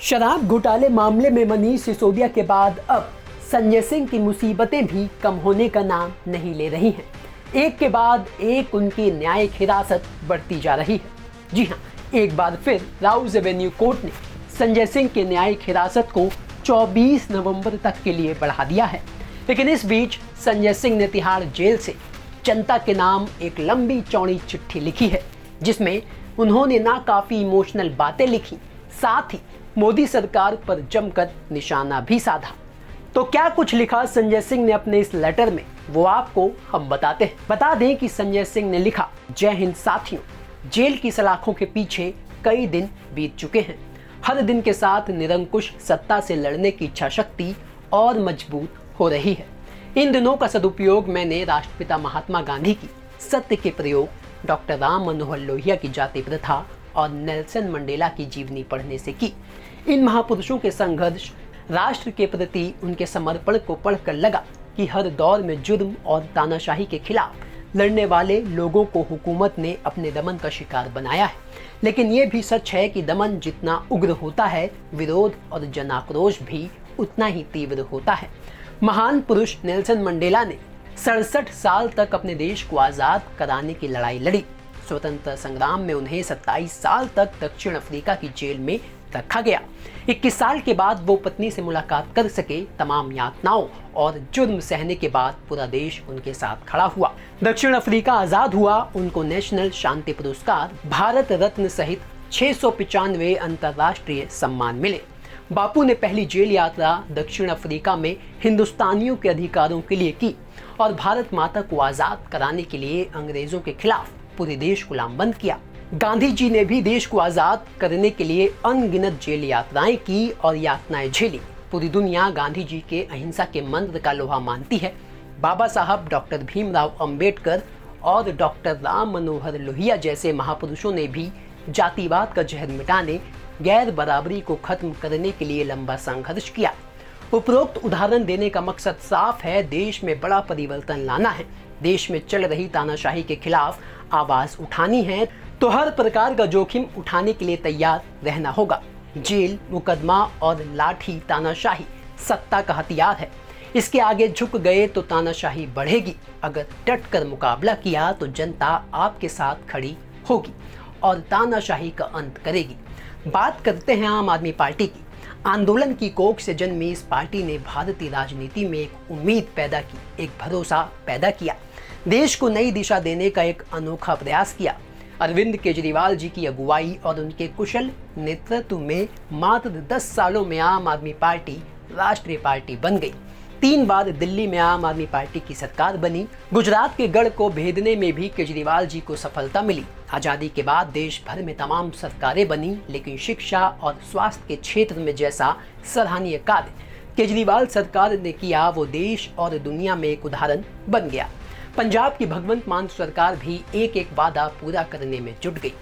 शराब घोटाले मामले में मनीष सिसोदिया के बाद अब संजय सिंह की मुसीबतें भी कम होने का नाम नहीं ले रही हैं। एक के बाद एक उनकी न्यायिक हिरासत बढ़ती जा रही है। जी हां, एक बार फिर राउज एवेन्यू कोर्ट ने संजय सिंह की न्यायिक हिरासत को 24 नवंबर तक के लिए बढ़ा दिया है। लेकिन इस बीच संजय सिंह ने तिहाड़ जेल से जनता के नाम एक लंबी चौड़ी चिट्ठी लिखी है, जिसमें उन्होंने ना काफी इमोशनल बातें लिखी, साथ ही मोदी सरकार पर जमकर निशाना भी साधा। तो क्या कुछ लिखा संजय सिंह ने अपने इस लेटर में, वो आपको हम बताते हैं। बता दें कि संजय सिंह ने लिखा, जय हिंद साथियों, जेल की सलाखों के पीछे कई दिन बीत चुके हैं। हर दिन के साथ निरंकुश सत्ता से लड़ने की इच्छा शक्ति और मजबूत हो रही है। इन दिनों का सदुपयोग मैंने राष्ट्रपिता महात्मा गांधी की सत्य के प्रयोग, डॉक्टर राम मनोहर लोहिया की जाति प्रथा और नेल्सन मंडेला की जीवनी पढ़ने से की। इन महापुरुषों के संघर्ष, राष्ट्र के प्रति उनके समर्पण को पढ़कर लगा कि हर दौर में जुर्म और तानाशाही के खिलाफ लड़ने वाले लोगों को हुकूमत ने अपने दमन का शिकार बनाया है। लेकिन ये भी सच है कि दमन जितना उग्र होता है, विरोध और जनाक्रोश भी उतना ही तीव्र होता है। महान पुरुष नेल्सन मंडेला ने 67 साल तक अपने देश को आज़ाद कराने की लड़ाई लड़ी। स्वतंत्रता संग्राम में उन्हें 27 साल तक दक्षिण अफ्रीका की जेल में रखा गया। 21 साल के बाद वो पत्नी से मुलाकात कर सके। तमाम यातनाओं और जुर्म सहने के बाद पूरा देश उनके साथ खड़ा हुआ। दक्षिण अफ्रीका आजाद हुआ। उनको नेशनल शांति पुरस्कार, भारत रत्न सहित 695 अंतर्राष्ट्रीय सम्मान मिले। बापू ने पहली जेल यात्रा दक्षिण अफ्रीका में हिंदुस्तानियों के अधिकारों के लिए की और भारत माता को आजाद कराने के लिए अंग्रेजों के खिलाफ पूरे देश को लामबंद किया। गांधी जी ने भी देश को आजाद करने के लिए अनगिनत जेल यात्राएं की और यातनाएं झेली। पूरी दुनिया गांधी जी के अहिंसा के मंत्र का लोहा मानती है। बाबा साहब, डॉक्टर भीमराव अंबेडकर और डॉक्टर राम मनोहर लोहिया जैसे महापुरुषों ने भी जातिवाद का जहर मिटाने, गैर बराबरी को खत्म करने के लिए लंबा संघर्ष किया। उपरोक्त उदाहरण देने का मकसद साफ है, देश में बड़ा परिवर्तन लाना है। देश में चल रही तानाशाही के खिलाफ आवाज उठानी है, तो हर प्रकार का जोखिम उठाने के लिए तैयार रहना होगा। जेल, मुकदमा और लाठी तानाशाही सत्ता का हथियार है। इसके आगे झुक गए तो तानाशाही बढ़ेगी। अगर डट कर मुकाबला किया तो जनता आपके साथ खड़ी होगी और तानाशाही का अंत करेगी। बात करते हैं आम आदमी पार्टी की। आंदोलन की कोख से जन्मी इस पार्टी ने भारतीय राजनीति में एक उम्मीद पैदा की, एक भरोसा पैदा किया, देश को नई दिशा देने का एक अनोखा प्रयास किया। अरविंद केजरीवाल जी की अगुवाई और उनके कुशल नेतृत्व में मात्र 10 सालों में आम आदमी पार्टी राष्ट्रीय पार्टी बन गई। 3 बार दिल्ली में आम आदमी पार्टी की सरकार बनी। गुजरात के गढ़ को भेदने में भी केजरीवाल जी को सफलता मिली। आजादी के बाद देश भर में तमाम सरकारें बनी, लेकिन शिक्षा और स्वास्थ्य के क्षेत्र में जैसा सराहनीय कार्य केजरीवाल सरकार ने किया, वो देश और दुनिया में एक उदाहरण बन गया। पंजाब की भगवंत मान सरकार भी एक एक वादा पूरा करने में जुट गई।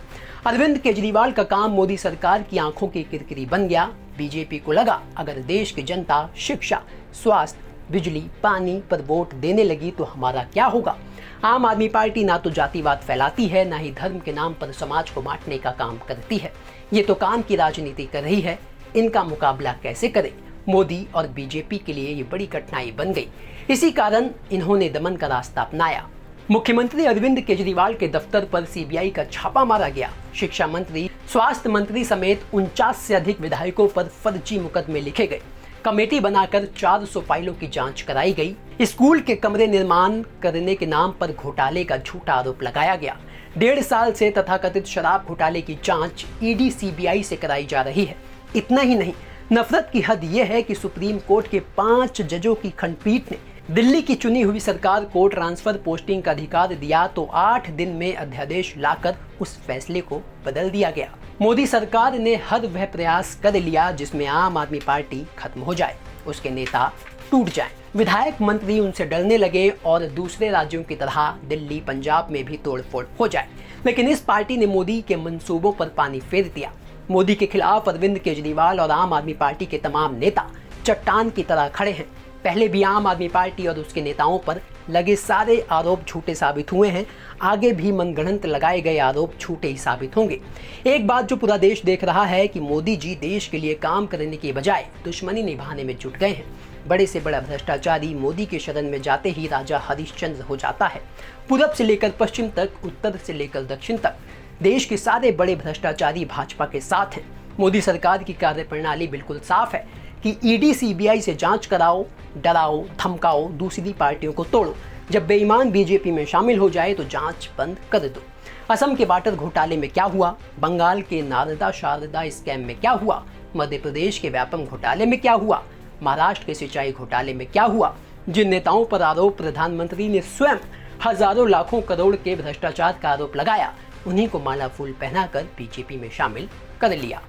अरविंद केजरीवाल का काम मोदी सरकार की आंखों की किरकिरी बन गया। बीजेपी को लगा, अगर देश की जनता शिक्षा, स्वास्थ्य, बिजली, पानी पर वोट देने लगी तो हमारा क्या होगा। आम आदमी पार्टी ना तो जातिवाद फैलाती है, ना ही धर्म के नाम पर समाज को बांटने का काम करती है। ये तो काम की राजनीति कर रही है। इनका मुकाबला कैसे करें? मोदी और बीजेपी के लिए ये बड़ी कठिनाई बन गई। इसी कारण इन्होंने दमन का रास्ता अपनाया। मुख्यमंत्री अरविंद केजरीवाल के दफ्तर पर सीबीआई का छापा मारा गया। शिक्षा मंत्री, स्वास्थ्य मंत्री समेत 49 से अधिक विधायकों पर फर्जी मुकदमे लिखे गए। कमेटी बनाकर 400 फाइलों की जांच कराई गई। स्कूल के कमरे निर्माण करने के नाम पर घोटाले का झूठा आरोप लगाया गया। 1.5 साल से तथाकथित शराब घोटाले की जांच ईडी सीबीआई से कराई जा रही है। इतना ही नहीं, नफरत की हद यह है कि सुप्रीम कोर्ट के 5 जजों की खंडपीठ ने दिल्ली की चुनी हुई सरकार को ट्रांसफर पोस्टिंग का अधिकार दिया, तो 8 दिन में अध्यादेश लाकर उस फैसले को बदल दिया गया। मोदी सरकार ने हर वह प्रयास कर लिया जिसमें आम आदमी पार्टी खत्म हो जाए, उसके नेता टूट जाएं। विधायक मंत्री उनसे डरने लगे और दूसरे राज्यों की तरह दिल्ली, पंजाब में भी तोड़फोड़ हो जाए। लेकिन इस पार्टी ने मोदी के मंसूबों पर पानी फेर दिया। मोदी के खिलाफ अरविंद केजरीवाल और आम आदमी पार्टी के तमाम नेता चट्टान की तरह खड़े हैं। पहले भी आम आदमी पार्टी और उसके नेताओं पर लगे सारे आरोप झूठे साबित हुए हैं, आगे भी मनगढ़ंत लगाए गए आरोप झूठे ही साबित होंगे। एक बात जो पूरा देश देख रहा है कि मोदी जी देश के लिए काम करने के बजाय दुश्मनी निभाने में जुट गए हैं। बड़े से बड़ा भ्रष्टाचारी मोदी के शरण में जाते ही राजा हरिश्चंद्र हो जाता है। पूरब से लेकर पश्चिम तक, उत्तर से लेकर दक्षिण तक देश के सारे बड़े भ्रष्टाचारी भाजपा के साथ हैं। मोदी सरकार की कार्यप्रणाली बिल्कुल साफ है कि ईडी सीबीआई से जांच कराओ, डराओ, धमकाओ, दूसरी पार्टियों को तोड़ो। जब बेईमान बीजेपी में शामिल हो जाए तो जांच बंद कर दो। असम के वाटर घोटाले में क्या हुआ, बंगाल के नारदा शारदा स्कैम में क्या हुआ, मध्य प्रदेश के व्यापम घोटाले में क्या हुआ, महाराष्ट्र के सिंचाई घोटाले में क्या हुआ। जिन नेताओं पर आरोप प्रधानमंत्री ने स्वयं हजारों लाखों करोड़ के भ्रष्टाचार का आरोप लगाया, उन्हीं को माला फूल पहनाकर बीजेपी में शामिल कर लिया।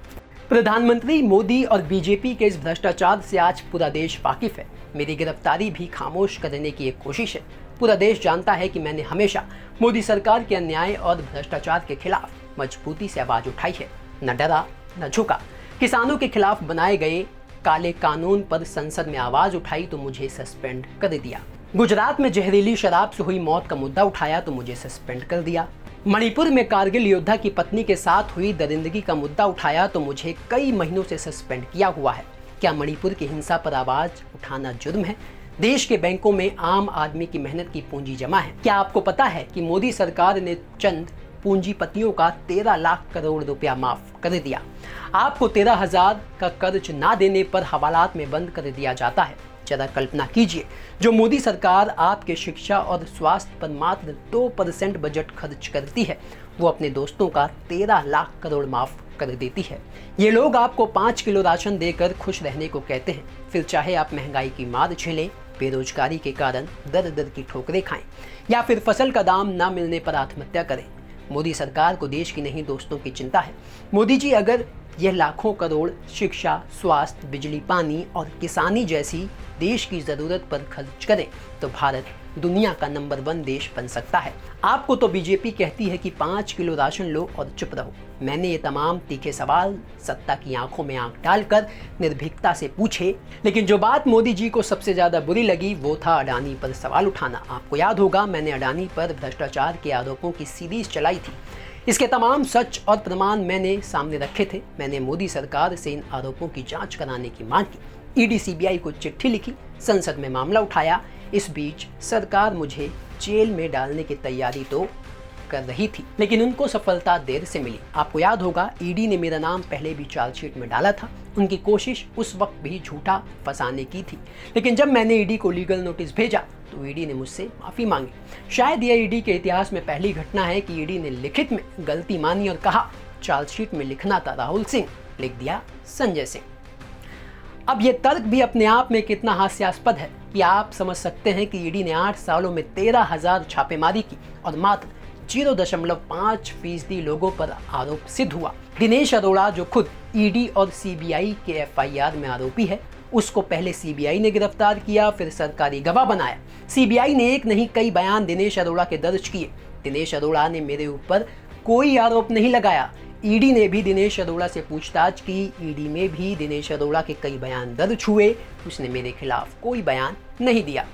प्रधानमंत्री मोदी और बीजेपी के इस भ्रष्टाचार से आज पूरा देश वाकिफ है। मेरी गिरफ्तारी भी खामोश करने की एक कोशिश है। पूरा देश जानता है कि मैंने हमेशा मोदी सरकार के अन्याय और भ्रष्टाचार के खिलाफ मजबूती से आवाज उठाई है, न डरा न झुका। किसानों के खिलाफ बनाए गए काले कानून पर संसद में आवाज उठाई तो मुझे सस्पेंड कर दिया। गुजरात में जहरीली शराब से हुई मौत का मुद्दा उठाया तो मुझे सस्पेंड कर दिया। मणिपुर में कारगिल योद्धा की पत्नी के साथ हुई दरिंदगी का मुद्दा उठाया तो मुझे कई महीनों से सस्पेंड किया हुआ है। क्या मणिपुर की हिंसा पर आवाज उठाना जुर्म है? देश के बैंकों में आम आदमी की मेहनत की पूंजी जमा है। क्या आपको पता है कि मोदी सरकार ने चंद पूंजीपतियों का 13 लाख करोड़ रुपया माफ कर दिया? आपको 13,000 का कर्ज ना देने पर हवालात में बंद कर दिया जाता है। जरा कल्पना कीजिए, जो मोदी सरकार आपके शिक्षा और स्वास्थ्य पर मात्र 2% बजट खर्च करती है, वो अपने दोस्तों का 13 लाख करोड़ माफ कर देती है। ये लोग आपको 5 किलो राशन देकर खुश रहने को कहते हैं, फिर चाहे आप महंगाई की मार झेलें, बेरोजगारी के कारण दर दर की ठोकरें खाएं, या फिर फसल का दाम ना मिलने पर आत्महत्या करें। मोदी सरकार को देश की नहीं, दोस्तों की चिंता है। मोदी जी अगर यह लाखों करोड़ शिक्षा, स्वास्थ्य, बिजली, पानी और किसानी जैसी देश की जरूरत पर खर्च करें तो भारत दुनिया का नंबर 1 देश बन सकता है। आपको तो बीजेपी कहती है कि 5 किलो राशन लो और चुप रहो। मैंने ये तमाम तीखे सवाल सत्ता की आंखों में आंख डालकर निर्भीकता से पूछे, लेकिन जो बात मोदी जी को सबसे ज्यादा बुरी लगी वो था अडानी पर सवाल उठाना। आपको याद होगा, मैंने अडानी पर भ्रष्टाचार के आरोपों की सीरीज चलाई थी। इसके तमाम सच और प्रमाण मैंने सामने रखे थे। मैंने मोदी सरकार से इन आरोपों की जांच कराने की मांग की। ईडी सीबीआई को चिट्ठी लिखी, संसद में मामला उठाया। इस बीच सरकार मुझे जेल में डालने की तैयारी तो कर रही थी, लेकिन उनको सफलता देर से मिली। आपको याद होगा, ईडी ने मेरा नाम पहले भी चार्जशीट में डाला था। उनकी कोशिश उस वक्त भी झूठा फंसाने की थी, लेकिन जब मैंने ईडी को लीगल नोटिस भेजा तो ईडी ने मुझसे माफी मांगी। शायद यह ईडी के इतिहास में पहली घटना है कि ईडी ने लिखित में गलती मानी और कहा चार्जशीट में लिखना था राहुल सिंह, लिख दिया संजय सिंह। अब यह तर्क भी अपने आप में कितना हास्यास्पद है कि आप समझ सकते हैं कि ईडी ने 8 सालों में 13,000 छापेमारी की और मात्र 0.5% लोगों पर आरोप सिद्ध हुआ। दिनेश अरोड़ा, जो खुद ईडी और सीबीआई के एफआईआर में आरोपी है, उसको पहले सीबीआई ने गिरफ्तार किया, फिर सरकारी गवाह बनाया। सीबीआई ने एक नहीं कई बयान दिनेश अरोड़ा के दर्ज किए। दिनेश अरोड़ा ने मेरे ऊपर कोई आरोप नहीं लगाया। ईडी ने भी दिनेश अरोड़ा से पूछताछ की। ईडी में भी दिनेश अरोड़ा के कई बयान दर्ज हुए, उसने मेरे खिलाफ कोई बयान नहीं दिया।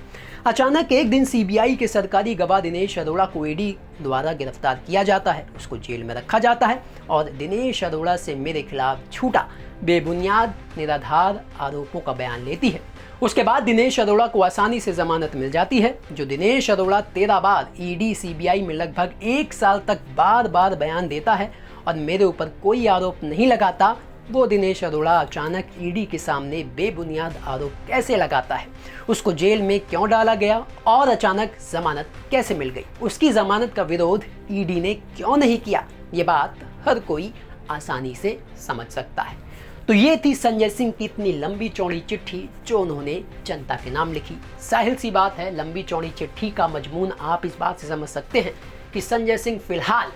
अचानक एक दिन सीबीआई के सरकारी गवाह दिनेश अरोड़ा को ईडी द्वारा गिरफ्तार किया जाता है, उसको जेल में रखा जाता है और दिनेश अरोड़ा से मेरे खिलाफ झूठा, बेबुनियाद, निराधार आरोपों का बयान लेती है। उसके बाद दिनेश अरोड़ा को आसानी से जमानत मिल जाती है। जो दिनेश अरोड़ा 13 बार ईडी सीबीआई में लगभग 1 साल तक बार बार बयान देता है और मेरे ऊपर कोई आरोप नहीं लगाता, वो दिनेश अरोड़ा अचानक ईडी के सामने बेबुनियाद आरोप कैसे लगाता है? उसको जेल में क्यों डाला गया और अचानक जमानत कैसे मिल गई? उसकी जमानत का विरोध ईडी ने क्यों नहीं किया? ये बात हर कोई आसानी से समझ सकता है। तो ये थी संजय सिंह की इतनी लंबी चौड़ी चिट्ठी जो उन्होंने जनता के नाम लिखी। जाहिर सी बात है, लंबी चौड़ी चिट्ठी का मजमून आप इस बात से समझ सकते हैं कि संजय सिंह फिलहाल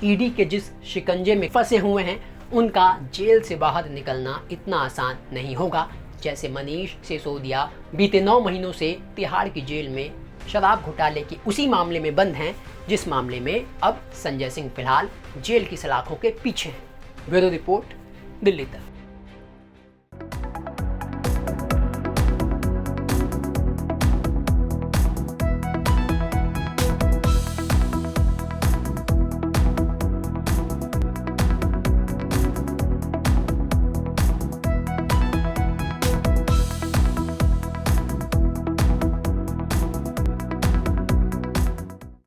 ईडी के जिस शिकंजे में फंसे हुए हैं, उनका जेल से बाहर निकलना इतना आसान नहीं होगा। जैसे मनीष सिसोदिया बीते 9 महीनों से तिहाड़ की जेल में शराब घोटाले की उसी मामले में बंद हैं, जिस मामले में अब संजय सिंह फिलहाल जेल की सलाखों के पीछे हैं। ब्यूरो रिपोर्ट, दिल्ली तक।